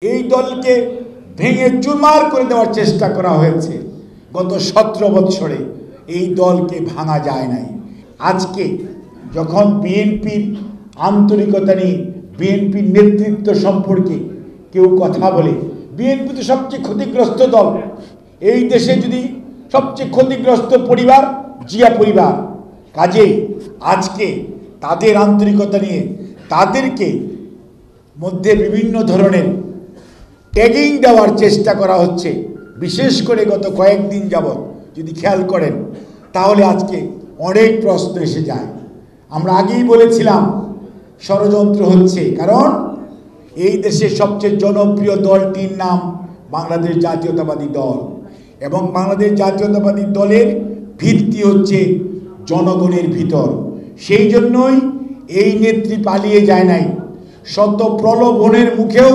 এই দলকে ভেঙে চুরমার করে দেওয়ার চেষ্টা করা হয়েছে। গত 17 বছরে এই দলকে ভাঙা যায় নাই। আজকে যখন বিএনপির আন্তরিকতা নিয়ে বিএনপির নেতৃত্ব সম্পর্কে কেউ কথা বলে, বিএনপি তো সবচেয়ে ক্ষতিগ্রস্ত দল। এই দেশে যদি সবচেয়ে ক্ষতিগ্রস্ত পরিবার জিয়া পরিবার, কাজেই আজকে তাদের আন্তরিকতা নিয়ে তাদেরকে মধ্যে বিভিন্ন ধরনের ট্যাগিং দেওয়ার চেষ্টা করা হচ্ছে। বিশেষ করে গত কয়েকদিন যাবৎ যদি খেয়াল করেন তাহলে আজকে অনেক প্রশ্ন এসে যায়। আমরা আগেই বলেছিলাম ষড়যন্ত্র হচ্ছে, কারণ এই দেশের সবচেয়ে জনপ্রিয় দলটির নাম বাংলাদেশ জাতীয়তাবাদী দল, এবং বাংলাদেশ জাতীয়তাবাদী দলের ভিত্তি হচ্ছে জনগণের ভিতর। সেই জন্যই এই নেত্রী পালিয়ে যায় নাই, শত প্রলোভনের মুখেও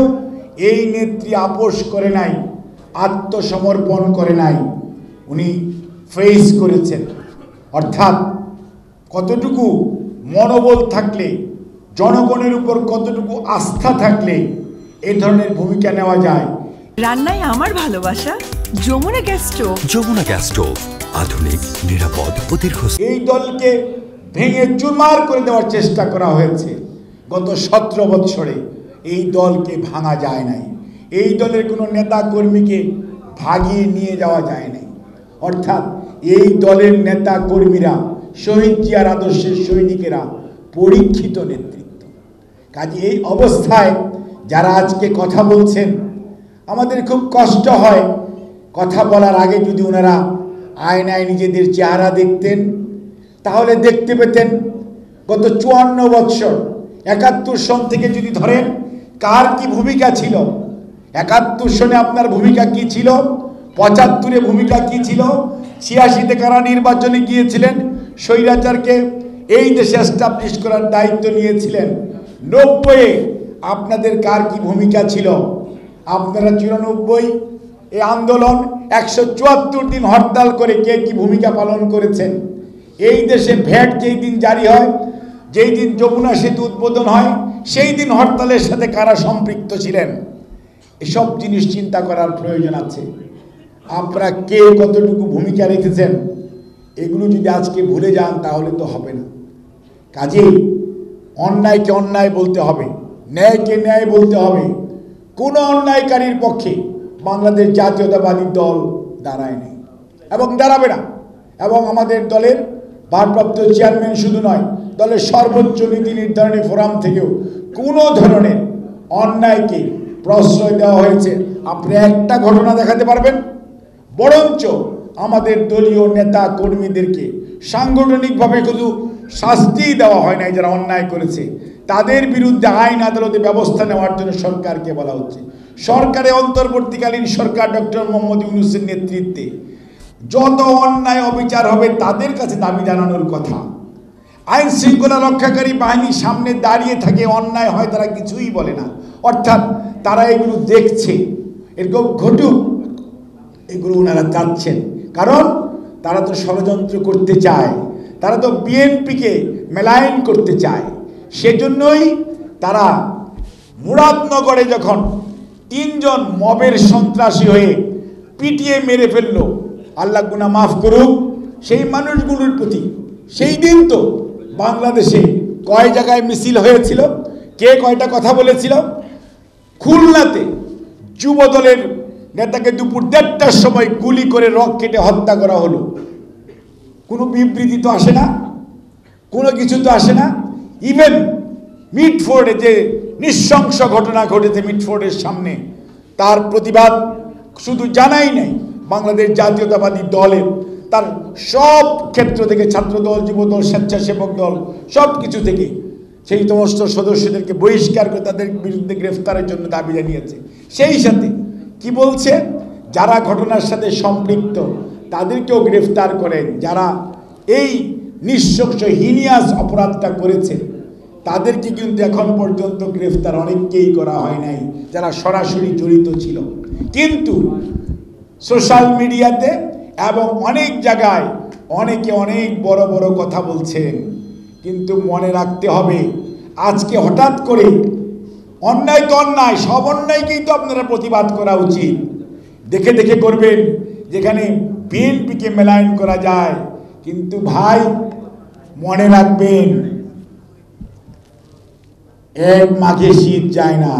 এই নেত্রী আপোষ করে নাই, আত্মসমর্পণ করে নাই, উনি ফেস করেছেন। অর্থাৎ কতটুকু মনোবল থাকলে, জনগণের উপর কতটুকু আস্থা থাকলে এই ধরনের ভূমিকা নেওয়া যায়। রান্নায় আমার ভালোবাসা Jamuna gas stove. Jamuna gas stove, আধুনিক, নিরাপদ ও দীর্ঘস্থায়ী। এই দলকে ভেঙে চুরমার করে দেওয়ার চেষ্টা করা হয়েছে। গত 17 বছরে এই দলকে ভাঙা যায় নাই। এই দলের কোনো নেতা কর্মীকে ভাগিয়ে নিয়ে যাওয়া যায় নাই। অর্থাৎ এই দলের নেতা কর্মীরা শহীদ জিয়ার আদর্শের সৈনিকেরা, পরীক্ষিত নেতৃত্ব। কাজে এই অবস্থায় যারা আজকে কথা বলছেন, আমাদের খুব কষ্ট হয়। কথা বলার আগে যদি ওনারা আয়নায় নিজেদের চেহারা দেখতেন তাহলে দেখতে পেতেন গত 54 বৎসর 71 সন থেকে যদি ধরেন কার কি ভূমিকা ছিল। 71 সনে আপনার ভূমিকা কি ছিল, 75-এ ভূমিকা কি ছিল, 86-তে কারা নির্বাচনে গিয়েছিলেন, স্বৈরাচারকে এই দেশে এস্টাবলিশ করার দায়িত্ব নিয়েছিলেন, 90-এ আপনাদের কার কি ভূমিকা ছিল। আপনারা 94 এই আন্দোলন 174 দিন হরতাল করে কে কি ভূমিকা পালন করেছেন। এই দেশে ভ্যাট যেই দিন জারি হয়, যেই দিন যমুনা সেতু উদ্বোধন হয়, সেই দিন হরতালের সাথে কারা সম্পৃক্ত ছিলেন, এসব জিনিস চিন্তা করার প্রয়োজন আছে। আপনারা কে কতটুকু ভূমিকা রেখেছেন, এগুলো যদি আজকে ভুলে যান তাহলে তো হবে না। কাজেই অন্যায়কে অন্যায় বলতে হবে, ন্যায়কে ন্যায় বলতে হবে। কোনো অন্যায়কারীর পক্ষে বাংলাদেশ জাতীয়তাবাদী দল দাঁড়ায় নেই এবং দাঁড়াবে না। এবং আমাদের দলের ভারপ্রাপ্ত চেয়ারম্যান শুধু নয়, দলের সর্বোচ্চ নীতি নির্ধারণী ফোরাম থেকেও কোনো ধরনের অন্যায়কে প্রশ্রয় দেওয়া হয়েছে আপনি একটা ঘটনা দেখাতে পারবেন? বরঞ্চ আমাদের দলীয় নেতা কর্মীদেরকে সাংগঠনিকভাবে শুধু শাস্তি দেওয়া হয় নাই, যারা অন্যায় করেছে তাদের বিরুদ্ধে আইন আদালতে ব্যবস্থা নেওয়ার জন্য সরকারকে বলা হচ্ছে। সরকারের অন্তর্বর্তীকালীন সরকার ডক্টর মোহাম্মদ ইউনূসের নেতৃত্বে যত অন্যায় অবিচার হবে তাদের কাছে দাবি জানানোর কথা। আইন শৃঙ্খলা রক্ষাকারী বাহিনীর সামনে দাঁড়িয়ে থাকে, অন্যায় হয় তারা কিছুই বলে না। অর্থাৎ তারা এগুলো দেখছে, এরকম ঘটুক এগুলো ওনারা চাচ্ছেন, কারণ তারা তো ষড়যন্ত্র করতে চায়, তারা তো বিএনপিকে মেলায়েন করতে চায়। সেজন্যই তারা মুরাদনগরে যখন 3 জন মবের সন্ত্রাসী হয়ে পিটিয়ে মেরে ফেলল, আল্লাহ গুনাহ মাফ করুক সেই মানুষগুলোর প্রতি। সেই দিন তো বাংলাদেশে কয় জায়গায় মিছিল হয়েছিল, কে কয়টা কথা বলেছিল। খুলনাতে যুবদলের নেতাকে দুপুর 1:30টার সময় গুলি করে রক কেটে হত্যা করা হলো। কোনো বিবৃতি তো আসে না, কোনো কিছু তো আসে না। ইভেন মিটফোর্ডে যে নৃশংস ঘটনা ঘটেছে মিটফোর্ডের সামনে, তার প্রতিবাদ শুধু জানাই নাই বাংলাদেশ জাতীয়তাবাদী দলের, তার সব ক্ষেত্র থেকে, ছাত্রদল, যুবদল, স্বেচ্ছাসেবক দল, সব কিছু থেকে সেই সমস্ত সদস্যদেরকে বহিষ্কার করে তাদের বিরুদ্ধে গ্রেফতারের জন্য দাবি জানিয়েছে। সেই সাথে কি বলছে, যারা ঘটনার সাথে সম্পৃক্ত তাদেরকেও গ্রেফতার করেন, যারা এই নৃশংস হিনিয়াস অপরাধটা করেছে তাদেরকে কিন্তু এখন পর্যন্ত গ্রেফতার অনেককেই করা হয় নাই, যারা সরাসরি জড়িত ছিল। কিন্তু সোশ্যাল মিডিয়াতে এবং অনেক জায়গায় অনেকে অনেক বড় বড় কথা বলছেন, কিন্তু মনে রাখতে হবে আজকে হঠাৎ করে অন্যায় তো অন্যায়, সব অন্যায়কেই তো আপনারা প্রতিবাদ করা উচিত। দেখে দেখে করবেন, যেখানে বিএনপিকে মেলায়ন করা যায়। কিন্তু ভাই মনে রাখবেন, এক মাঘে শীত যায় না।